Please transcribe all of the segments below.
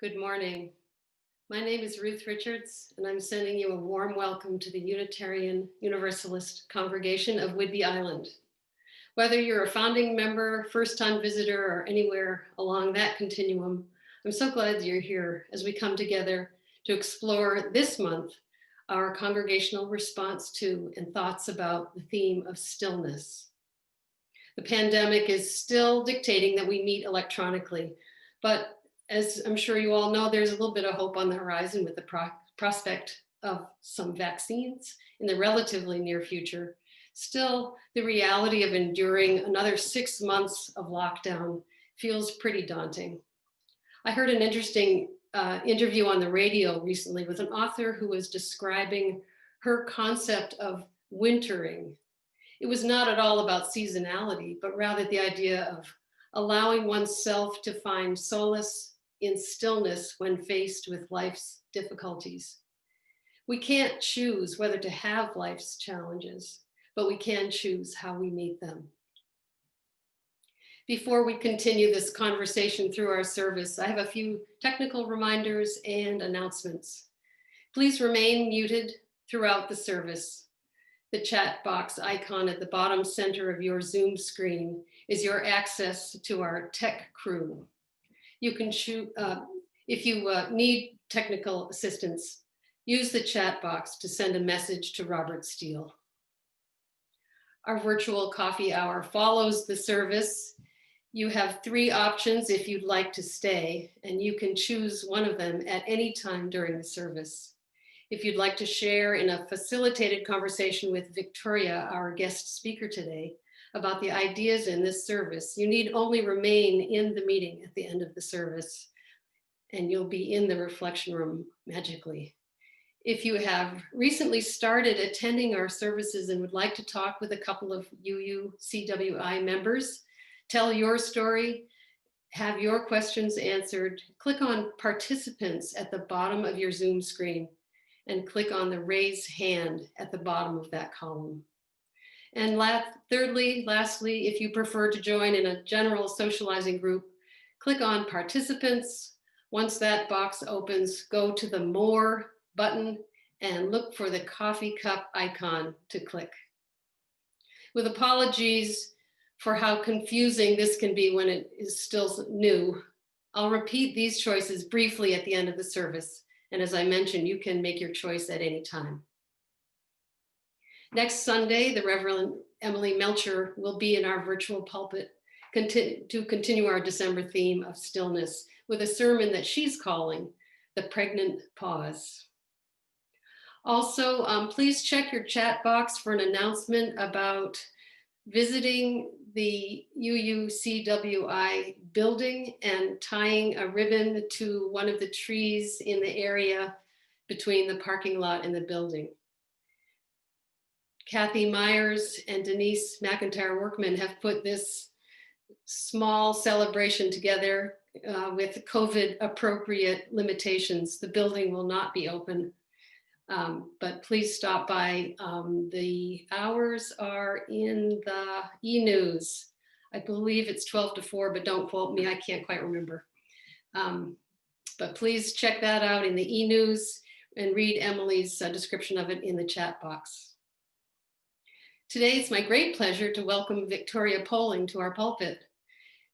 Good morning. My name is Ruth Richards, and I'm sending you a warm welcome to the Unitarian Universalist congregation of Whidbey Island. Whether you're a founding member, first-time visitor, or anywhere along that continuum, I'm so glad that you're here as we come together to explore this month our congregational response to and thoughts about the theme of stillness. The pandemic is still dictating that we meet electronically, but as I'm sure you all know, there's a little bit of hope on the horizon with the prospect of some vaccines in the relatively near future. Still, the reality of enduring another 6 months of lockdown feels pretty daunting. I heard an interesting interview on the radio recently with an author who was describing her concept of wintering. It was not at all about seasonality, but rather the idea of allowing oneself to find solace in stillness when faced with life's difficulties. We can't choose whether to have life's challenges, but we can choose how we meet them. Before we continue this conversation through our service, I have a few technical reminders and announcements. Please remain muted throughout the service. The chat box icon at the bottom center of your Zoom screen is your access to our tech crew. You can choose, if you need technical assistance, use the chat box to send a message to Robert Steele. Our virtual coffee hour follows the service. You have 3 options if you'd like to stay, and you can choose one of them at any time during the service. If you'd like to share in a facilitated conversation with Victoria, our guest speaker today, about the ideas in this service, you need only remain in the meeting at the end of the service, and you'll be in the reflection room magically. If you have recently started attending our services and would like to talk with a couple of UUCWI members, tell your story, have your questions answered, click on participants at the bottom of your Zoom screen and click on the raise hand at the bottom of that column. And lastly, if you prefer to join in a general socializing group, click on participants. Once that box opens, go to the more button and look for the coffee cup icon to click. With apologies for how confusing this can be when it is still new, I'll repeat these choices briefly at the end of the service. And as I mentioned, you can make your choice at any time. Next Sunday, the Reverend Emily Melcher will be in our virtual pulpit to continue our December theme of stillness with a sermon that she's calling The Pregnant Pause. Also, please check your chat box for an announcement about visiting the UUCWI building and tying a ribbon to one of the trees in the area between the parking lot and the building. Kathy Myers and Denise McIntyre Workman have put this small celebration together with COVID appropriate limitations. The building will not be open, but please stop by. The hours are in the e-news. I believe it's 12 to 4, but don't quote me, I can't quite remember. But please check that out in the e-news and read Emily's description of it in the chat box. Today, it's my great pleasure to welcome Victoria Poling to our pulpit.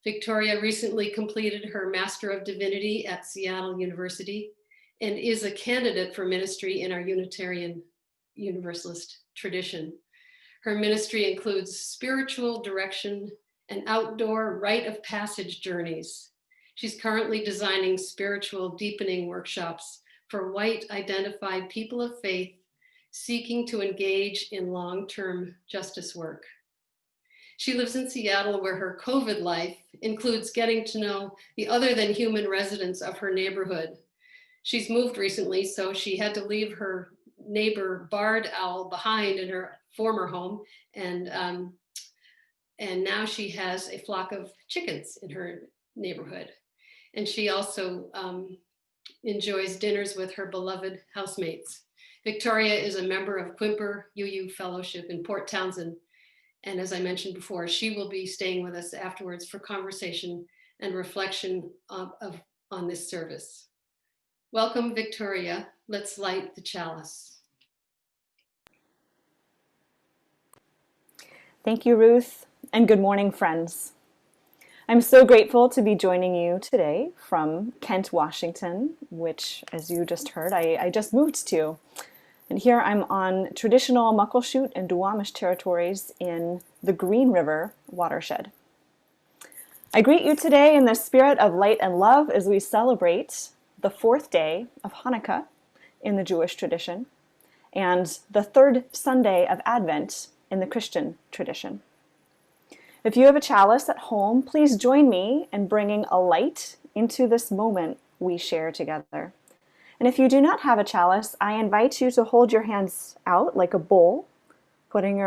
Victoria recently completed her Master of Divinity at Seattle University and is a candidate for ministry in our Unitarian Universalist tradition. Her ministry includes spiritual direction and outdoor rite of passage journeys. She's currently designing spiritual deepening workshops for white identified people of faith seeking to engage in long-term justice work. She lives in Seattle, where her COVID life includes getting to know the other than human residents of her neighborhood. She's moved recently, so she had to leave her neighbor barred owl behind in her former home, and now she has a flock of chickens in her neighborhood. And she also enjoys dinners with her beloved housemates. Victoria is a member of Quimper UU Fellowship in Port Townsend. And as I mentioned before, she will be staying with us afterwards for conversation and reflection on this service. Welcome, Victoria. Let's light the chalice. Thank you, Ruth, and good morning, friends. I'm so grateful to be joining you today from Kent, Washington, which, as you just heard, I just moved to. And here I'm on traditional Muckleshoot and Duwamish territories in the Green River watershed. I greet you today in the spirit of light and love as we celebrate the fourth day of Hanukkah in the Jewish tradition and the third Sunday of Advent in the Christian tradition. If you have a chalice at home, please join me in bringing a light into this moment we share together. And if you do not have a chalice, I invite you to hold your hands out like a bowl, putting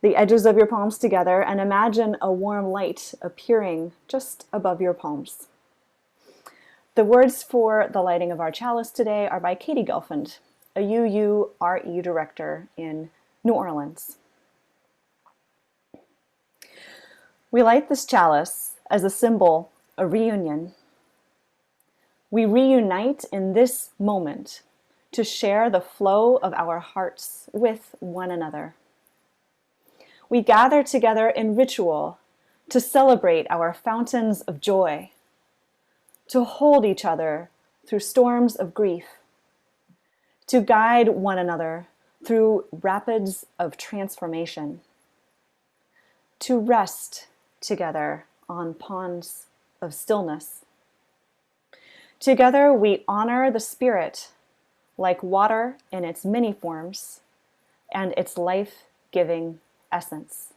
the edges of your palms together, and imagine a warm light appearing just above your palms. The words for the lighting of our chalice today are by Katie Gelfand, a UURE director in New Orleans. We light this chalice as a symbol of reunion. We reunite in this moment to share the flow of our hearts with one another. We gather together in ritual to celebrate our fountains of joy, to hold each other through storms of grief, to guide one another through rapids of transformation, to rest together on ponds of stillness. Together we honor the Spirit like water in its many forms and its life-giving essence.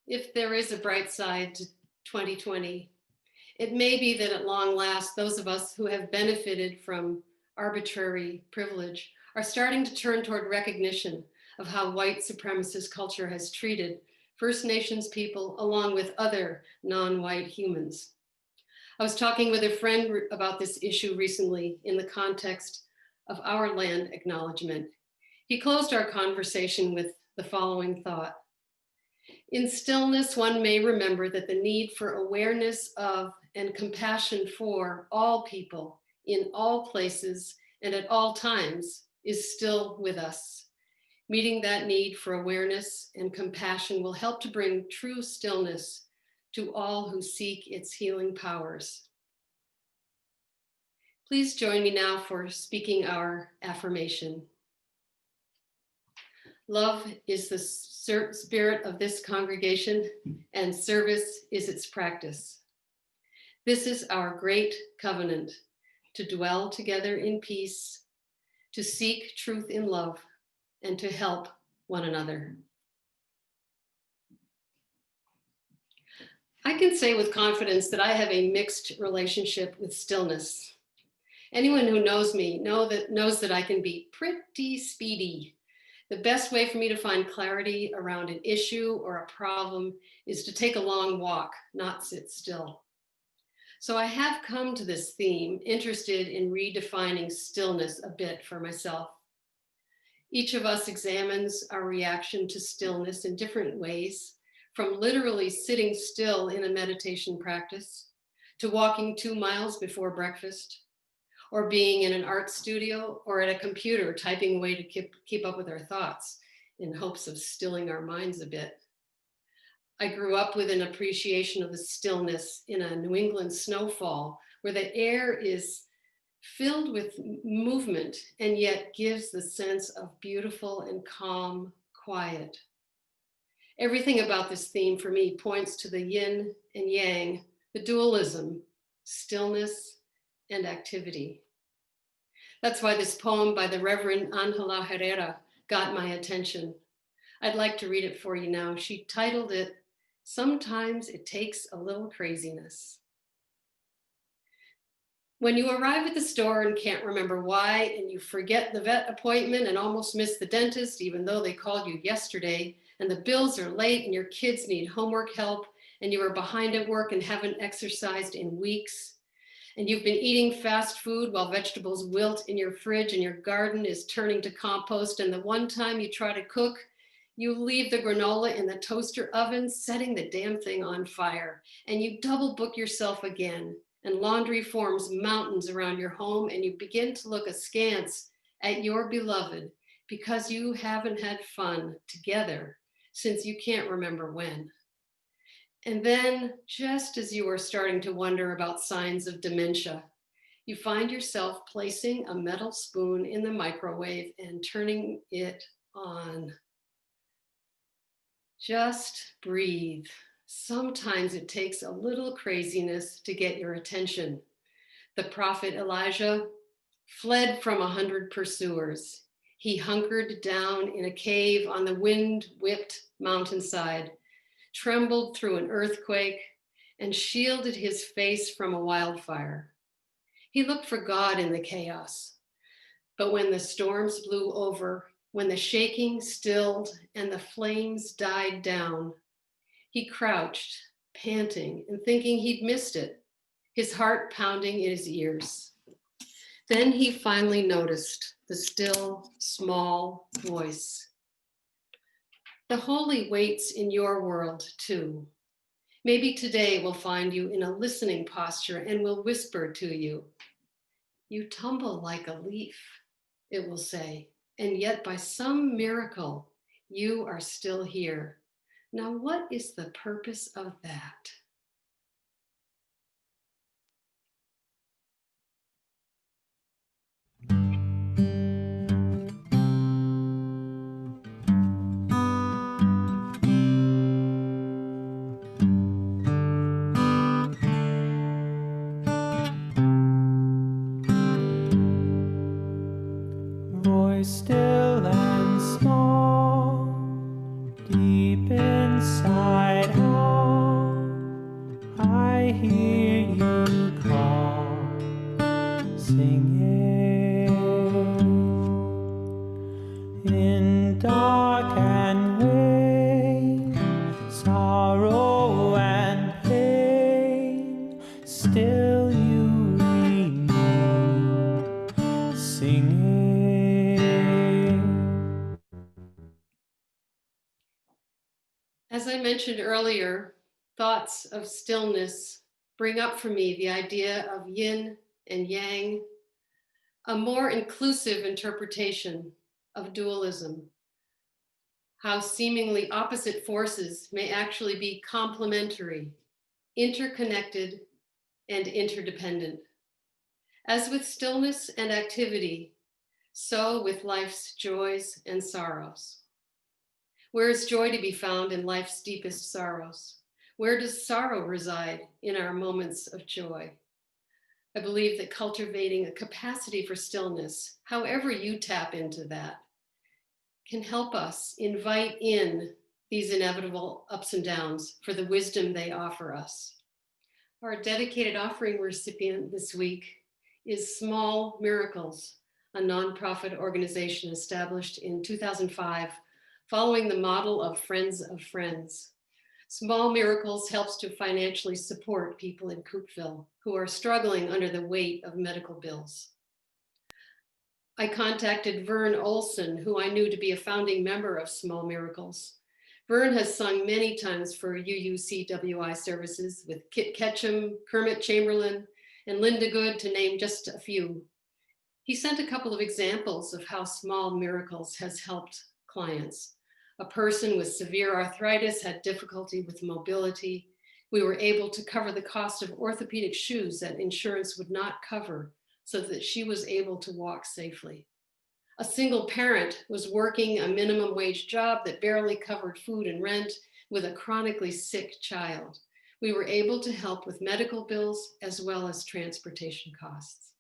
If there is a bright side to 2020, it may be that at long last, those of us who have benefited from arbitrary privilege are starting to turn toward recognition of how white supremacist culture has treated First Nations people along with other non-white humans. I was talking with a friend about this issue recently in the context of our land acknowledgement. He closed our conversation with the following thought. In stillness, one may remember that the need for awareness of and compassion for all people in all places and at all times is still with us. Meeting that need for awareness and compassion will help to bring true stillness to all who seek its healing powers. Please join me now for speaking our affirmation. Love is the spirit of this congregation, and service is its practice. This is our great covenant, to dwell together in peace, to seek truth in love, and to help one another. I can say with confidence that I have a mixed relationship with stillness. Anyone who knows me knows that I can be pretty speedy. The best way for me to find clarity around an issue or a problem is to take a long walk, not sit still. So I have come to this theme interested in redefining stillness a bit for myself. Each of us examines our reaction to stillness in different ways, from literally sitting still in a meditation practice, to walking 2 miles before breakfast, or being in an art studio or at a computer typing away to keep up with our thoughts in hopes of stilling our minds a bit. I grew up with an appreciation of the stillness in a New England snowfall where the air is filled with movement and yet gives the sense of beautiful and calm quiet. Everything about this theme for me points to the yin and yang, the dualism, stillness and activity. That's why this poem by the Reverend Angela Herrera got my attention. I'd like to read it for you now. She titled it, "Sometimes It Takes a Little Craziness." When you arrive at the store and can't remember why, and you forget the vet appointment and almost miss the dentist, even though they called you yesterday, and the bills are late and your kids need homework help, and you are behind at work and haven't exercised in weeks, and you've been eating fast food while vegetables wilt in your fridge and your garden is turning to compost, and the one time you try to cook, you leave the granola in the toaster oven, setting the damn thing on fire, and you double book yourself again, and laundry forms mountains around your home, and you begin to look askance at your beloved because you haven't had fun together since you can't remember when. And then, just as you are starting to wonder about signs of dementia, you find yourself placing a metal spoon in the microwave and turning it on. Just breathe. Sometimes it takes a little craziness to get your attention. The prophet Elijah fled from 100 pursuers. He hunkered down in a cave on the wind-whipped mountainside, trembled through an earthquake, and shielded his face from a wildfire. He looked for God in the chaos. But when the storms blew over, when the shaking stilled and the flames died down, he crouched, panting and thinking he'd missed it, his heart pounding in his ears. Then he finally noticed the still, small voice. The holy waits in your world too. Maybe today we'll find you in a listening posture and will whisper to you. You tumble like a leaf, it will say, and yet by some miracle, you are still here. Now, what is the purpose of that? Voice still and small, deep inside all, I hear you call, singing in dark and vain, sorrow and pain, still you remain, singing. As I mentioned earlier, thoughts of stillness bring up for me the idea of yin and yang, a more inclusive interpretation of dualism, how seemingly opposite forces may actually be complementary, interconnected, and interdependent. As with stillness and activity, so with life's joys and sorrows. Where is joy to be found in life's deepest sorrows? Where does sorrow reside in our moments of joy? I believe that cultivating a capacity for stillness, however you tap into that, can help us invite in these inevitable ups and downs for the wisdom they offer us. Our dedicated offering recipient this week is Small Miracles, a nonprofit organization established in 2005 following the model of Friends of Friends. Small Miracles helps to financially support people in Coopville who are struggling under the weight of medical bills. I contacted Vern Olson, who I knew to be a founding member of Small Miracles. Vern has sung many times for UUCWI services with Kit Ketchum, Kermit Chamberlain, and Linda Good, to name just a few. He sent a couple of examples of how Small Miracles has helped clients. A person with severe arthritis had difficulty with mobility. We were able to cover the cost of orthopedic shoes that insurance would not cover so that she was able to walk safely. A single parent was working a minimum wage job that barely covered food and rent with a chronically sick child. We were able to help with medical bills as well as transportation costs.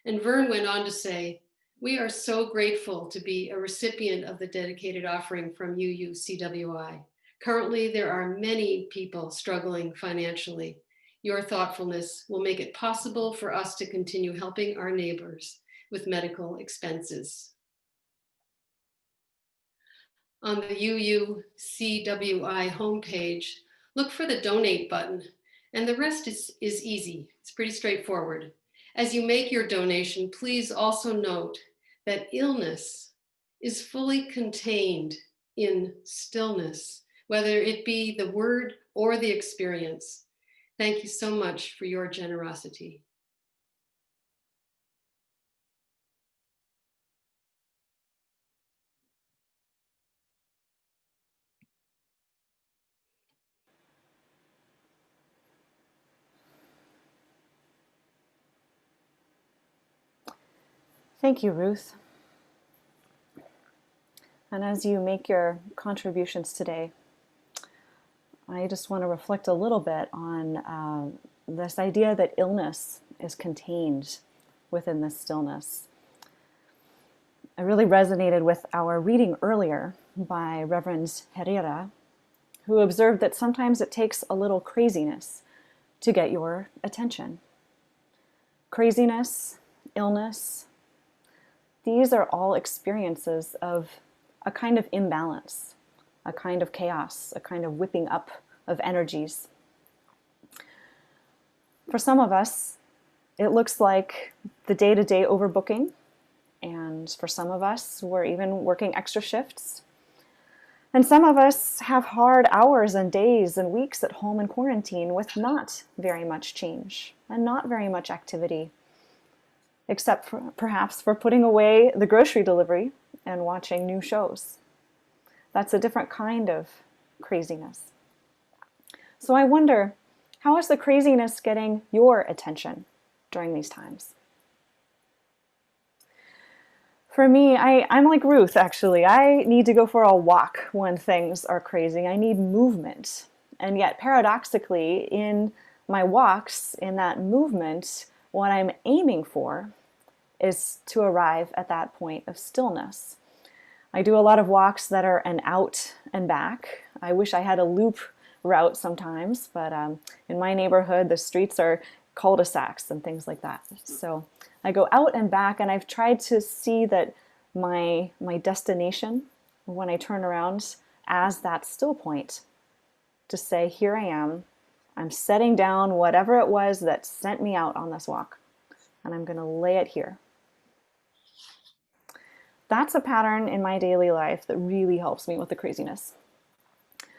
And Vern went on to say, we are so grateful to be a recipient of the dedicated offering from UUCWI. Currently, there are many people struggling financially. Your thoughtfulness will make it possible for us to continue helping our neighbors with medical expenses. On the UUCWI homepage, look for the donate button, and the rest is easy. It's pretty straightforward. As you make your donation, please also note that illness is fully contained in stillness, whether it be the word or the experience. Thank you so much for your generosity. Thank you, Ruth. And as you make your contributions today, I just want to reflect a little bit on this idea that illness is contained within this stillness. I really resonated with our reading earlier by Reverend Herrera, who observed that sometimes it takes a little craziness to get your attention. Craziness, illness, these are all experiences of a kind of imbalance, a kind of chaos, a kind of whipping up of energies. For some of us, it looks like the day-to-day overbooking, and for some of us, we're even working extra shifts. And some of us have hard hours and days and weeks at home in quarantine with not very much change and not very much activity, except for, perhaps for putting away the grocery delivery and watching new shows. That's a different kind of craziness. So I wonder, how is the craziness getting your attention during these times? For me, I'm like Ruth, actually. I need to go for a walk when things are crazy. I need movement. And yet, paradoxically, in my walks, in that movement, what I'm aiming for is to arrive at that point of stillness. I do a lot of walks that are an out and back. I wish I had a loop route sometimes, but in my neighborhood, the streets are cul-de-sacs and things like that. So I go out and back, and I've tried to see that my destination, when I turn around, as that still point, to say, here I am, I'm setting down whatever it was that sent me out on this walk, and I'm going to lay it here. That's a pattern in my daily life that really helps me with the craziness.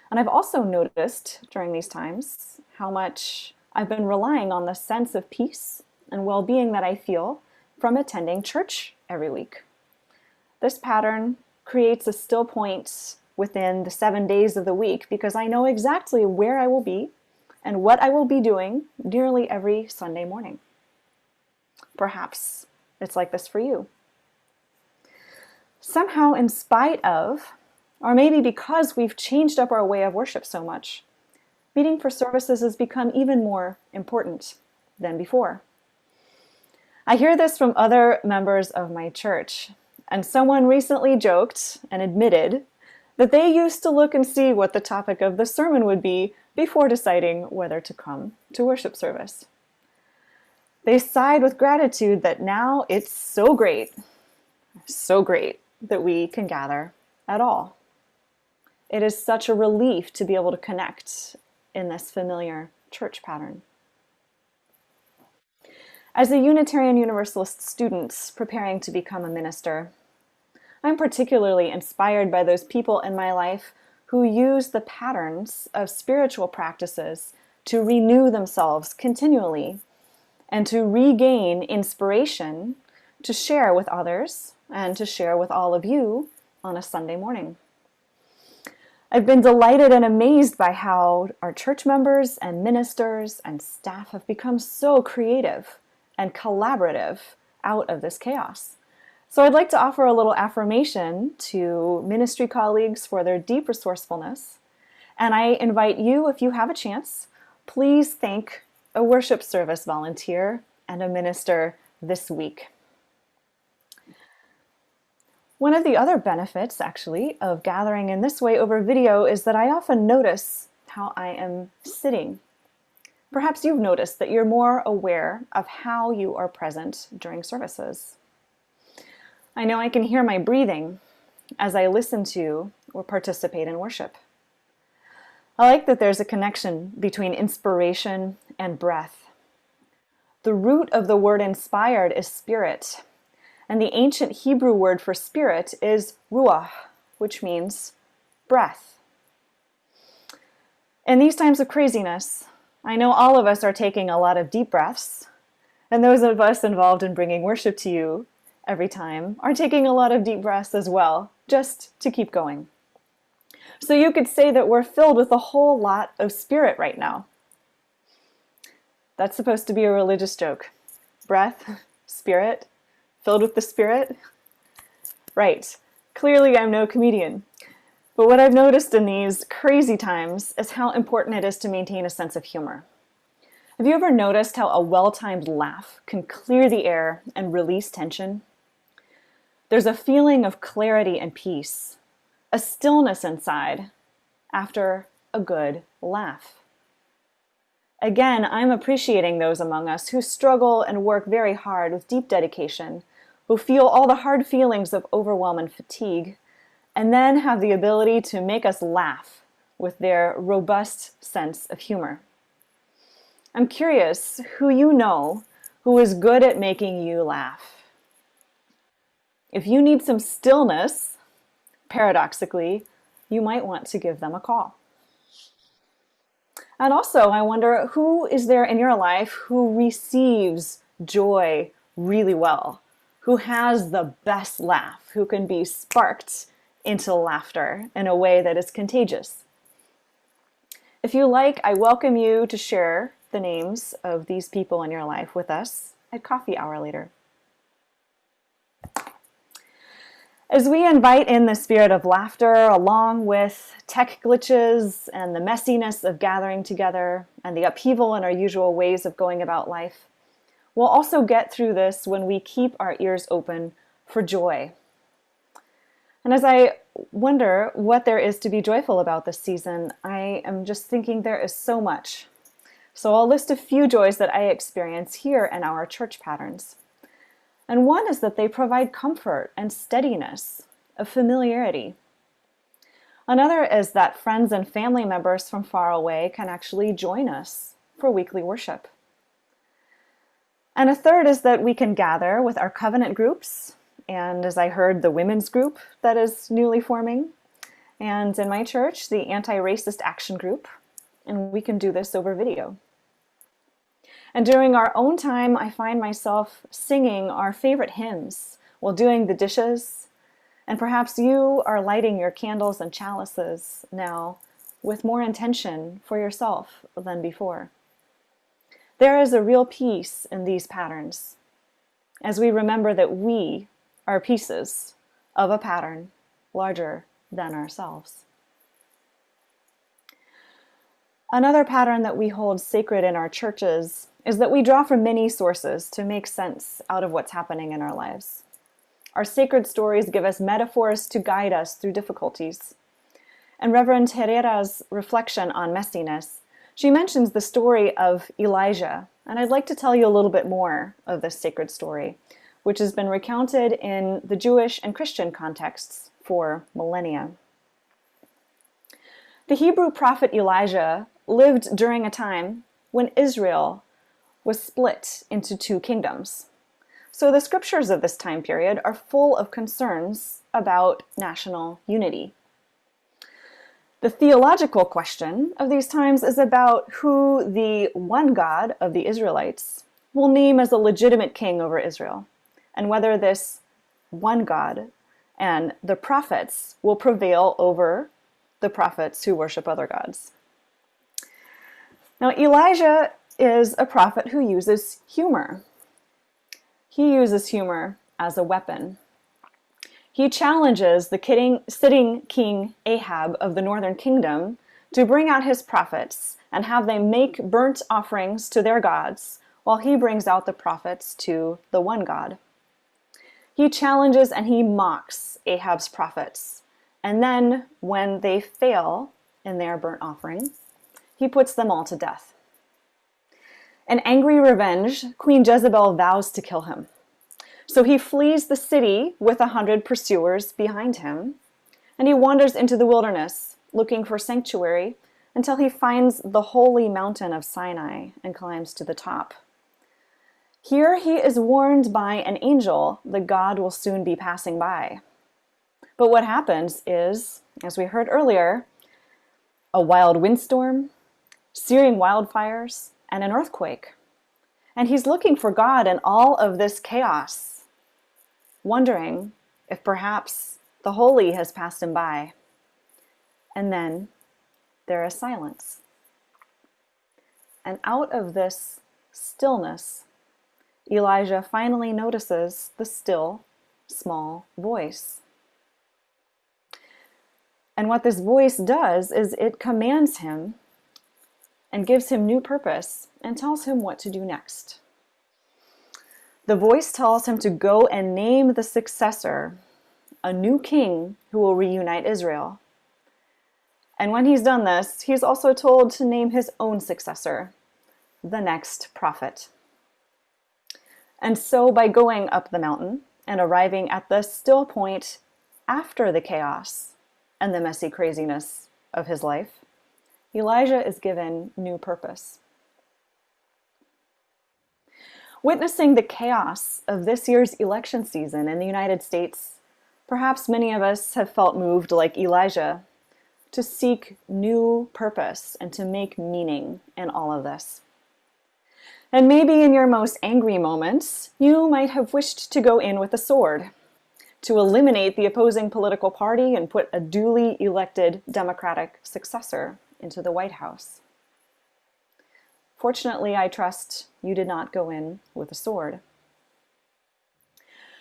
And I've also noticed during these times how much I've been relying on the sense of peace and well-being that I feel from attending church every week. This pattern creates a still point within the 7 days of the week because I know exactly where I will be and what I will be doing nearly every Sunday morning. Perhaps it's like this for you. Somehow, in spite of, or maybe because we've changed up our way of worship so much, meeting for services has become even more important than before. I hear this from other members of my church, and someone recently joked and admitted that they used to look and see what the topic of the sermon would be before deciding whether to come to worship service. They sighed with gratitude that now it's so great that we can gather at all. It is such a relief to be able to connect in this familiar church pattern. As a Unitarian Universalist student preparing to become a minister, I'm particularly inspired by those people in my life who use the patterns of spiritual practices to renew themselves continually and to regain inspiration to share with others and to share with all of you on a Sunday morning. I've been delighted and amazed by how our church members and ministers and staff have become so creative and collaborative out of this chaos. So I'd like to offer a little affirmation to ministry colleagues for their deep resourcefulness. And I invite you, if you have a chance, please thank a worship service volunteer and a minister this week. One of the other benefits, actually, of gathering in this way over video is that I often notice how I am sitting. Perhaps you've noticed that you're more aware of how you are present during services. I know I can hear my breathing as I listen to or participate in worship. I like that there's a connection between inspiration and breath. The root of the word inspired is spirit, and the ancient Hebrew word for spirit is ruach, which means breath. In these times of craziness, I know all of us are taking a lot of deep breaths, and those of us involved in bringing worship to you every time are taking a lot of deep breaths as well, just to keep going. So you could say that we're filled with a whole lot of spirit right now. That's supposed to be a religious joke. Breath, spirit, filled with the Spirit? Right. Clearly I'm no comedian. But what I've noticed in these crazy times is how important it is to maintain a sense of humor. Have you ever noticed how a well-timed laugh can clear the air and release tension? There's a feeling of clarity and peace, a stillness inside after a good laugh. Again, I'm appreciating those among us who struggle and work very hard with deep dedication, who feel all the hard feelings of overwhelm and fatigue, and then have the ability to make us laugh with their robust sense of humor. I'm curious who you know who is good at making you laugh. If you need some stillness, paradoxically, you might want to give them a call. And also, I wonder, who is there in your life who receives joy really well? Who has the best laugh? Who can be sparked into laughter in a way that is contagious? If you like, I welcome you to share the names of these people in your life with us at coffee hour later. As we invite in the spirit of laughter, along with tech glitches and the messiness of gathering together and the upheaval in our usual ways of going about life, we'll also get through this when we keep our ears open for joy. And as I wonder what there is to be joyful about this season, I am just thinking there is so much. So I'll list a few joys that I experience here in our church patterns. And one is that they provide comfort and steadiness, a familiarity. Another is that friends and family members from far away can actually join us for weekly worship. And a third is that we can gather with our covenant groups, and as I heard, the women's group that is newly forming, and in my church, the anti-racist action group, and we can do this over video. And during our own time, I find myself singing our favorite hymns while doing the dishes, and perhaps you are lighting your candles and chalices now with more intention for yourself than before. There is a real peace in these patterns as we remember that we are pieces of a pattern larger than ourselves. Another pattern that we hold sacred in our churches is that we draw from many sources to make sense out of what's happening in our lives. Our sacred stories give us metaphors to guide us through difficulties. And Reverend Herrera's reflection on messiness, she mentions the story of Elijah, and I'd like to tell you a little bit more of this sacred story, which has been recounted in the Jewish and Christian contexts for millennia. The Hebrew prophet Elijah lived during a time when Israel was split into two kingdoms. So the scriptures of this time period are full of concerns about national unity. The theological question of these times is about who the one God of the Israelites will name as a legitimate king over Israel, and whether this one God and the prophets will prevail over the prophets who worship other gods. Now, Elijah is a prophet who uses humor. He uses humor as a weapon. He challenges the sitting king Ahab of the northern kingdom to bring out his prophets and have them make burnt offerings to their gods while he brings out the prophets to the one God. He challenges and he mocks Ahab's prophets. And then when they fail in their burnt offering, he puts them all to death. In angry revenge, Queen Jezebel vows to kill him. So he flees the city with 100 pursuers behind him, and he wanders into the wilderness looking for sanctuary until he finds the holy mountain of Sinai and climbs to the top. Here he is warned by an angel that God will soon be passing by. But what happens is, as we heard earlier, a wild windstorm, searing wildfires, and an earthquake. And he's looking for God in all of this chaos, wondering if perhaps the holy has passed him by. And then there is silence. And out of this stillness, Elijah finally notices the still, small voice. And what this voice does is it commands him and gives him new purpose and tells him what to do next. The voice tells him to go and name the successor, a new king who will reunite Israel. And when he's done this, he's also told to name his own successor, the next prophet. And so by going up the mountain and arriving at the still point after the chaos and the messy craziness of his life, Elijah is given new purpose. Witnessing the chaos of this year's election season in the United States, perhaps many of us have felt moved like Elijah to seek new purpose and to make meaning in all of this. And maybe in your most angry moments, you might have wished to go in with a sword, to eliminate the opposing political party and put a duly elected Democratic successor into the White House. Fortunately, I trust you did not go in with a sword.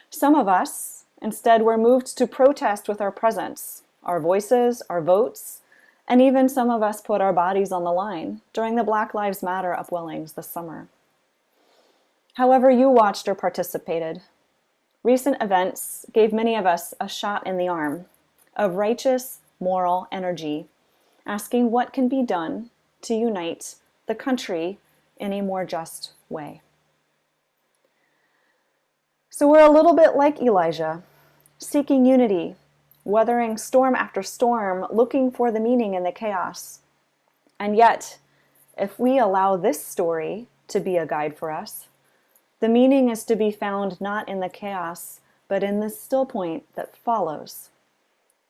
Some of us, instead, were moved to protest with our presence, our voices, our votes, and even some of us put our bodies on the line during the Black Lives Matter upwellings this summer. However you watched or participated, recent events gave many of us a shot in the arm of righteous, moral energy, asking what can be done to unite the country in a more just way. So we're a little bit like Elijah, seeking unity, weathering storm after storm, looking for the meaning in the chaos. And yet, if we allow this story to be a guide for us, the meaning is to be found not in the chaos, but in the still point that follows.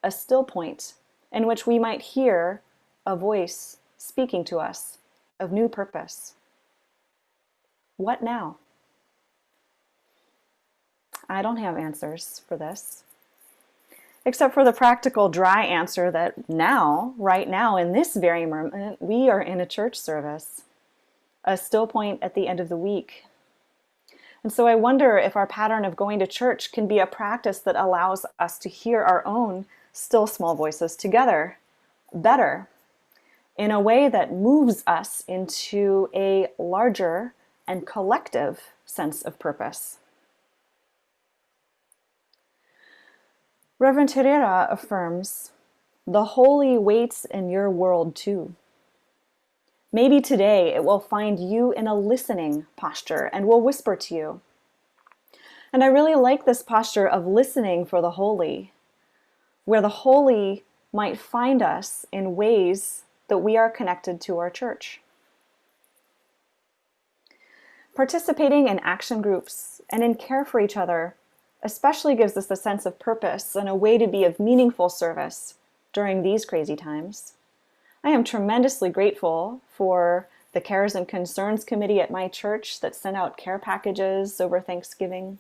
A still point in which we might hear a voice speaking to us of new purpose. What now? I don't have answers for this, except for the practical, dry answer that now, right now, in this very moment, we are in a church service, a still point at the end of the week. And so I wonder if our pattern of going to church can be a practice that allows us to hear our own still small voices together, better, in a way that moves us into a larger and collective sense of purpose. Reverend Herrera affirms, "The holy waits in your world too." Maybe today it will find you in a listening posture and will whisper to you. And I really like this posture of listening for the holy, where the holy might find us in ways that we are connected to our church. Participating in action groups and in care for each other especially gives us a sense of purpose and a way to be of meaningful service during these crazy times. I am tremendously grateful for the Cares and Concerns Committee at my church that sent out care packages over Thanksgiving.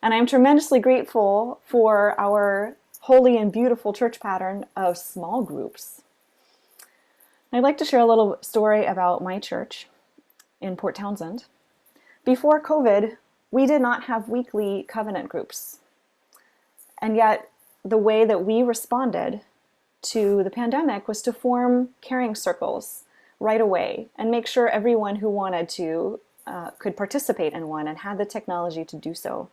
And I'm tremendously grateful for our holy and beautiful church pattern of small groups. I'd like to share a little story about my church in Port Townsend. Before COVID, we did not have weekly covenant groups. And yet, the way that we responded to the pandemic was to form caring circles right away and make sure everyone who wanted to could participate in one and had the technology to do so.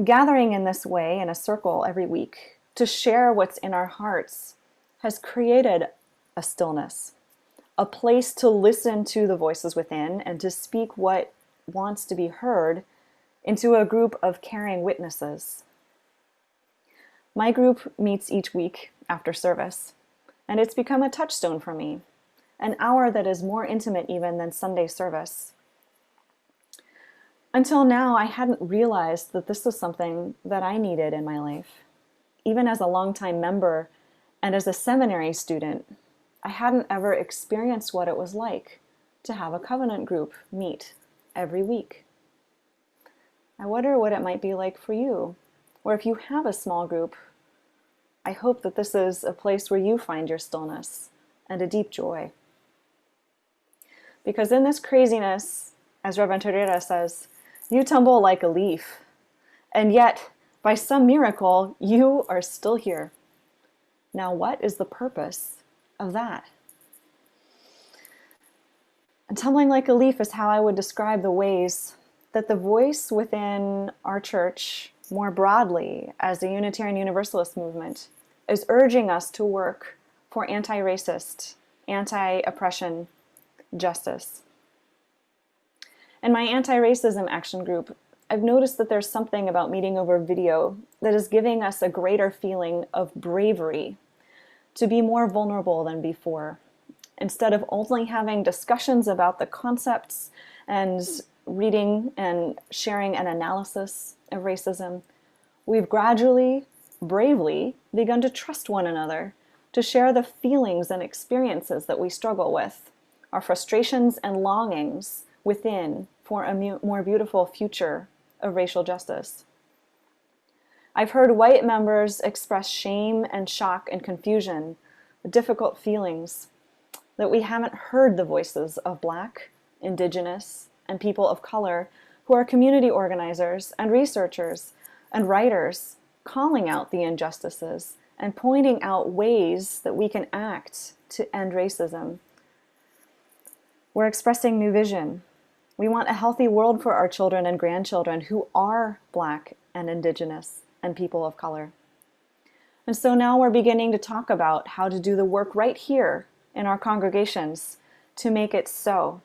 Gathering in this way in a circle every week to share what's in our hearts has created a stillness, a place to listen to the voices within and to speak what wants to be heard into a group of caring witnesses. My group meets each week after service, and it's become a touchstone for me, an hour that is more intimate even than Sunday service. Until now, I hadn't realized that this was something that I needed in my life. Even as a longtime member and as a seminary student, I hadn't ever experienced what it was like to have a covenant group meet every week. I wonder what it might be like for you, or if you have a small group. I hope that this is a place where you find your stillness and a deep joy. Because in this craziness, as Reverend Teresa says, you tumble like a leaf, and yet, by some miracle, you are still here. Now, what is the purpose of that? And tumbling like a leaf is how I would describe the ways that the voice within our church, more broadly as the Unitarian Universalist movement, is urging us to work for anti-racist, anti-oppression justice. In my anti-racism action group, I've noticed that there's something about meeting over video that is giving us a greater feeling of bravery to be more vulnerable than before. Instead of only having discussions about the concepts and reading and sharing an analysis of racism, we've gradually, bravely begun to trust one another, to share the feelings and experiences that we struggle with, our frustrations and longings within for a more beautiful future of racial justice. I've heard white members express shame and shock and confusion, difficult feelings, that we haven't heard the voices of Black, Indigenous, and people of color who are community organizers and researchers and writers calling out the injustices and pointing out ways that we can act to end racism. We're expressing new vision. We want a healthy world for our children and grandchildren who are Black and Indigenous and people of color. And so now we're beginning to talk about how to do the work right here in our congregations to make it so.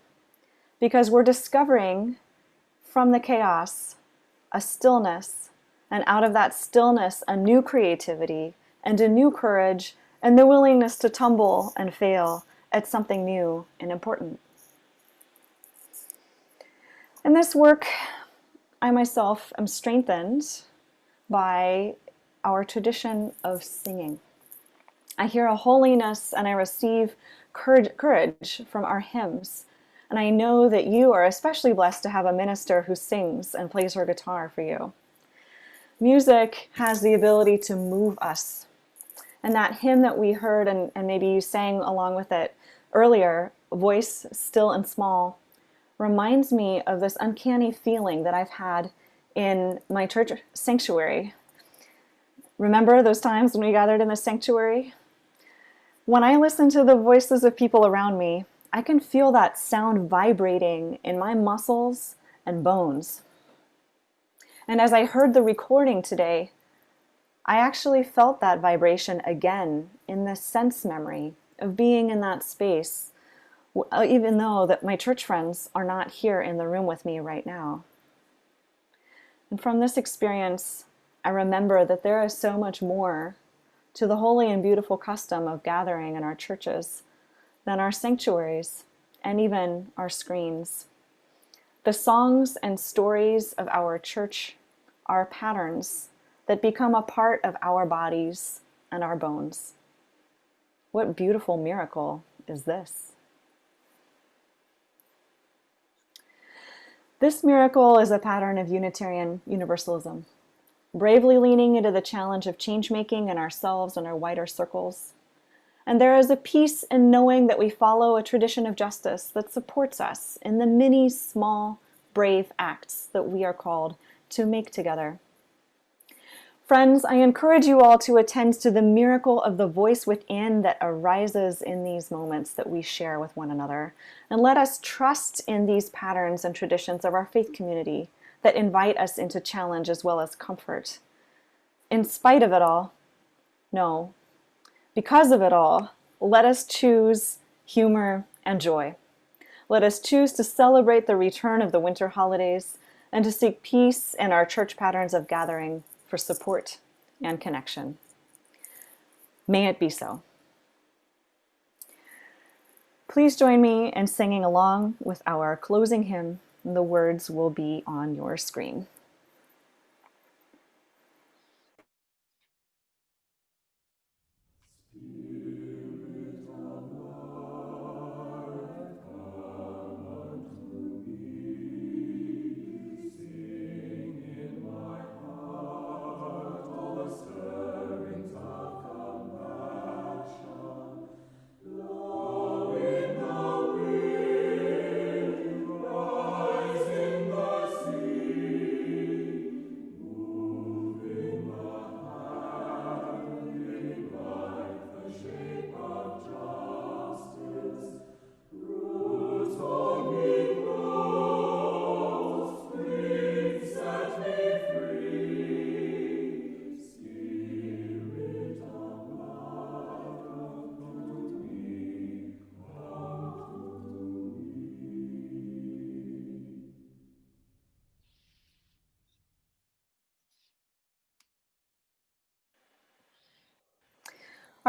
Because we're discovering from the chaos a stillness, and out of that stillness a new creativity and a new courage and the willingness to tumble and fail at something new and important. In this work, I myself am strengthened by our tradition of singing. I hear a holiness and I receive courage from our hymns. And I know that you are especially blessed to have a minister who sings and plays her guitar for you. Music has the ability to move us. And that hymn that we heard, and maybe you sang along with it earlier, Voice Still and Small, reminds me of this uncanny feeling that I've had in my church sanctuary. Remember those times when we gathered in the sanctuary? When I listen to the voices of people around me, I can feel that sound vibrating in my muscles and bones. And as I heard the recording today, I actually felt that vibration again in the sense memory of being in that space, even though that my church friends are not here in the room with me right now. And from this experience, I remember that there is so much more to the holy and beautiful custom of gathering in our churches than our sanctuaries and even our screens. The songs and stories of our church are patterns that become a part of our bodies and our bones. What beautiful miracle is this? This miracle is a pattern of Unitarian Universalism, bravely leaning into the challenge of change-making in ourselves and our wider circles. And there is a peace in knowing that we follow a tradition of justice that supports us in the many small, brave acts that we are called to make together. Friends, I encourage you all to attend to the miracle of the voice within that arises in these moments that we share with one another. And let us trust in these patterns and traditions of our faith community that invite us into challenge as well as comfort. In spite of it all, no, because of it all, let us choose humor and joy. Let us choose to celebrate the return of the winter holidays and to seek peace in our church patterns of gathering for support and connection. May it be so. Please join me in singing along with our closing hymn. The words will be on your screen.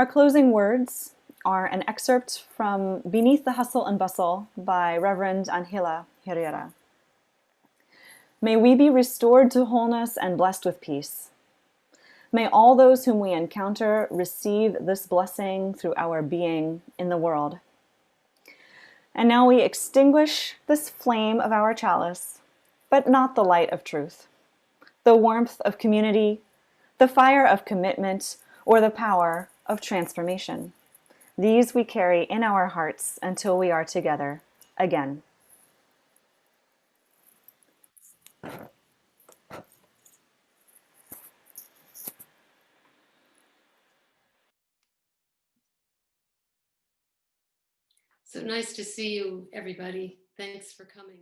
Our closing words are an excerpt from Beneath the Hustle and Bustle by Reverend Angela Herrera. May we be restored to wholeness and blessed with peace. May all those whom we encounter receive this blessing through our being in the world. And now we extinguish this flame of our chalice, but not the light of truth, the warmth of community, the fire of commitment, or the power of transformation. These we carry in our hearts until we are together again. So nice to see you, everybody. Thanks for coming.